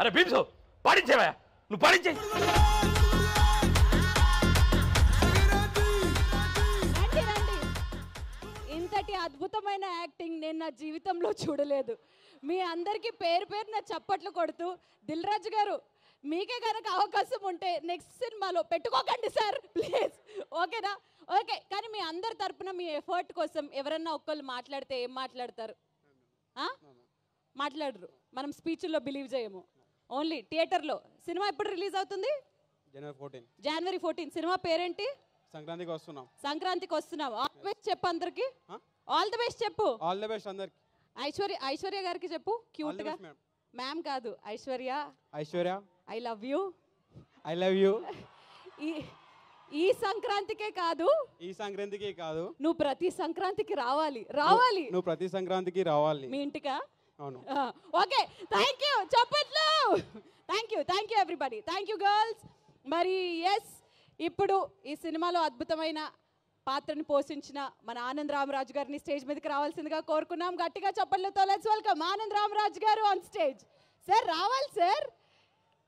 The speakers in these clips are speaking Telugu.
అరే భీమ్సు పాడించేవా నువ్వు పాడించే ఇంతటి అద్భుతమైన యాక్టింగ్ నేను నా జీవితంలో చూడలేదు. మీ అందరికీ పేరు పేరున చప్పట్లు కొడుతూ దిల్ రాజు గారు మీకే కనుక అవకాశం ఉంటే నెక్స్ట్ సినిమాలో పెట్టుకోకండి సార్ ప్లీజ్. ఓకేనా? ఓకే. కానీ మీ అందరి తరపున మీ ఎఫర్ట్ కోసం ఎవరన్నా ఒక్కళ్ళు మాట్లాడితే ఏం మాట్లాడతారు? మాట్లాడరు. మనం స్పీచ్లో బిలీవ్ చేయము. ఓన్లీ థియేటర్లో. సినిమా ఎప్పుడు రిలీజ్ అవుతుంది? జనవరి 14. సినిమా పేరేంటి? సంక్రాంతికి వస్తున్నాం. సంక్రాంతికి వస్తున్నాం. ఆల్ ది బెస్ట్ చెప్పు అందరికి. ఆల్ ది బెస్ట్ చెప్పు. ఆల్ ది బెస్ట్ అందరికి. ఐశ్వర్య గారికి చెప్పు క్యూట్ గా. మ్యామ్ కాదు, ఐశ్వర్య. I love you. ఈ సంక్రాంతికే కాదు, నువ్వు ప్రతి సంక్రాంతికి రావాలి మీ ఇంటికా? అవును. Okay, thank you. చెప్పట్లు. Thank you everybody. Thank you girls. మరి ఎస్, ఇప్పుడు ఈ సినిమాలో అద్భుతమైన పాత్రను పోషించిన మన ఆనంద్ రామరాజు గారిని స్టేజ్ మీదకి రావాల్సిందిగా కోరుకున్నాం. గట్టిగా చప్పట్లతో లెట్స్ వెల్కమ్ ఆనంద్ రామరాజు గారు ఆన్ స్టేజ్. సార్ రావాలి సార్.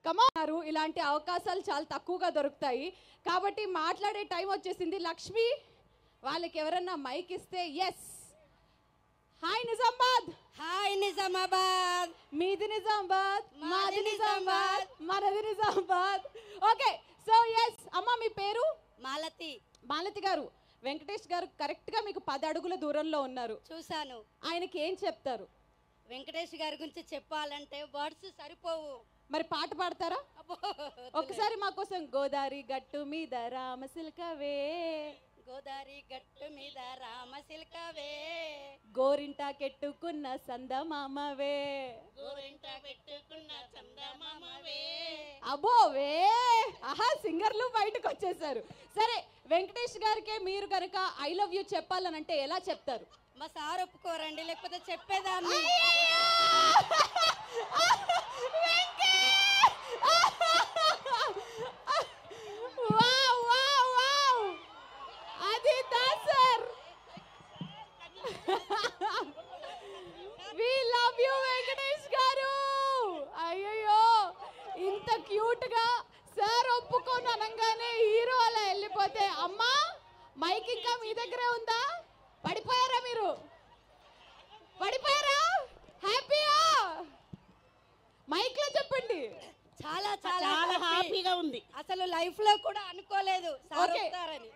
కమారు. ఇలాంటి అవకాశాలు చాలా తక్కువగా దొరుకుతాయి కాబట్టి మాట్లాడే టైం వచ్చేసింది. లక్ష్మి వాళ్ళకి ఎవరన్నా మైక్ ఇస్తే. ఎస్. హాయ్ నిజామాబాద్. మీది నిజామాబాద్, మాది నిజామాబాద్, మనది నిజామాబాద్. ఓకే, సో ఎస్ అమ్మ మీ పేరు? మాలతి గారు. వెంకటేష్ గారు కరెక్ట్ గా మీకు 10 అడుగుల దూరంలో ఉన్నారు. చూసాను. ఆయనకి ఏం చెప్తారు? వెంకటేష్ గారి గురించి చెప్పాలంటే వర్డ్స్ సరిపోవు. మరి పాట పాడతారా? ఒకసారి మా కోసం. గోదారి గట్టు మీద రామసిల్కవే, గోదారి గట్టు మీద రామసిల్కవే, గోరింట కెట్టుకున్న సందమామవే, గోరింట పెట్టుకున్న చందమామవే. అబ్బోవే. ఆహా, సింగర్లు బయటకు వచ్చేసారు. సరే, వెంకటేష్ గారికే మీరు కనుక ఐ లవ్ యూ చెప్పాలనంటే ఎలా చెప్తారు? మా సార్ ఒప్పుకోరండి, లేకపోతే చెప్పేదాన్ని. అది sir. We love you Venkatesh గారు. అయ్యో, ఇంత క్యూట్ గా సార్ ఒప్పుకొని అనగానే హీరో అలా వెళ్ళిపోతే, అమ్మా మైక్ ఇంకా మీ దగ్గరే ఉందా? పడిపోయారా మీరు? పడిపోయారా? హ్యాపీయా? మైక్ లో చెప్పండి. చాలా చాలా హ్యాపీగా ఉంది. అసలు లైఫ్ లో కూడా అనుకోలేదు సార్ వస్తారని.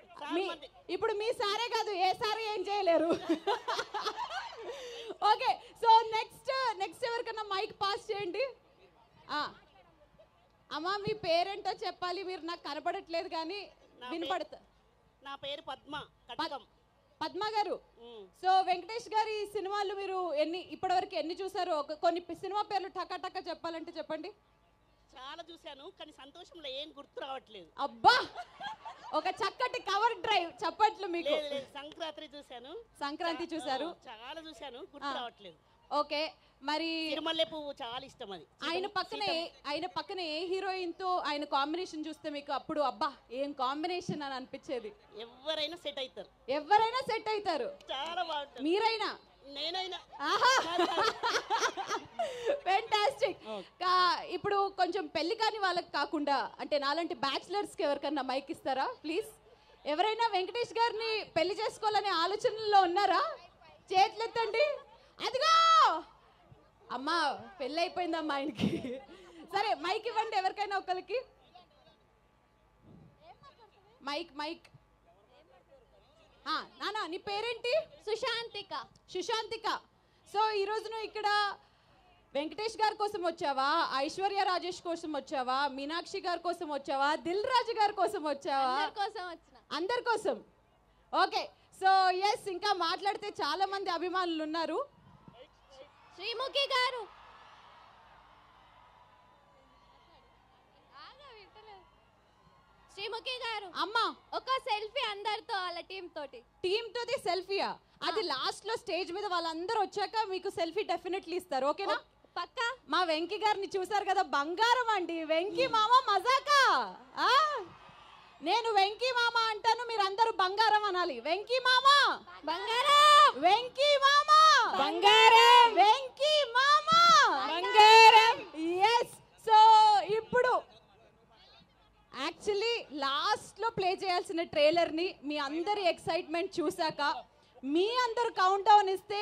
ఇప్పుడు మీ సారే కాదు, ఏ సారే ఏం చేయలేరు. ఓకే, సో నెక్స్ట్ ఎవరికన్నా మైక్ పాస్ చేయండి. అమ్మా మీ పేరేంటో చెప్పాలి. మీరు నాకు కనపడట్లేదు కానీ వినపడతా. నా పేరు పద్మ గారు. సో వెంకటేష్ గారి సినిమాలు మీరు ఇప్పటివరకు ఎన్ని చూసారు? కొన్ని సినిమా పేర్లు టకా చెప్పాలంటే చెప్పండి. చాలా చూశాను కానీ సంతోషంలో ఏం గుర్తు రావట్లేదు. అబ్బా, ఒక చక్కటి కవర్ డ్రైవ్ చప్పట్లు మీకు. సంక్రాంతి చూసారు. చాలా చూశాను, గుర్తు రావట్లేదు. ఓకే, మరి తిరుమల పువ్వు చాలా ఇష్టం. అది ఆయన పక్కన ఏ హీరోయిన్ తో ఆయన కాంబినేషన్ చూస్తే మీకు అప్పుడు అబ్బా ఏం కాంబినేషన్ అని అనిపించేది? ఎవరైనా సెట్ అవుతారు. చాలా బాగుంటుంది. మీరైనా? నేనైనా. ఫెంటాస్టిక్. ఇప్పుడు కొంచెం పెళ్లి కాని వాళ్ళకి కాకుండా, అంటే నాలాంటి బ్యాచిలర్స్ కి ఎవరికన్నా మైక్ ఇస్తారా ప్లీజ్? ఎవరైనా వెంకటేష్ గారిని పెళ్లి చేసుకోవాలనే ఆలోచనలో ఉన్నారా? చేతులెత్తండి. అదిగో అమ్మా, పెళ్ళి అయిపోయిందమ్మా ఆయనకి. సరే, మైక్ ఇవ్వండి ఎవరికైనా ఒకరికి. మైక్. నానా నీ పేరేంటి? సుశాంతిక. సో ఈ రోజు నువ్వు ఇక్కడ వెంకటేష్ గారి కోసం వచ్చావా, ఐశ్వర్య రాజేష్ కోసం వచ్చావా, మీనాక్షి గారి కోసం వచ్చావా, దిల్ రాజు గారి కోసం వచ్చావా? అందరి కోసం. ఓకే, సో ఎస్, ఇంకా మాట్లాడితే చాలా మంది అభిమానులు ఉన్నారు. శ్రీముఖి గారు. అమ్మా ఒక సెల్ఫీ అందరితో, వాళ్ళ టీమ్ తోటి సెల్ఫీయా? అది లాస్ట్ లో స్టేజ్ మీద వాళ్ళందరూ వచ్చాక మీకు సెల్ఫీ డెఫినెట్లీ ఇస్తారు. ఓకేనా? పక్కా. మా వెంకీ గారిని చూసారు కదా, బంగారం అండి. వెంకీ మామ మజాకా. నేను వెంకీ మామ అంటాను, మీరు అందరూ బంగారం అనాలి. వెంకీ మామ బంగారం, వెంకీ మామ బంగారం, వెంకీ మామ బంగారం. ఎస్. సో లాస్ట్ లో ప్లే చేయాల్సిన ట్రైలర్ ని మీ అందరి ఎక్సైట్మెంట్ చూసాక మీ అందరు కౌంట్ డౌన్ ఇస్తే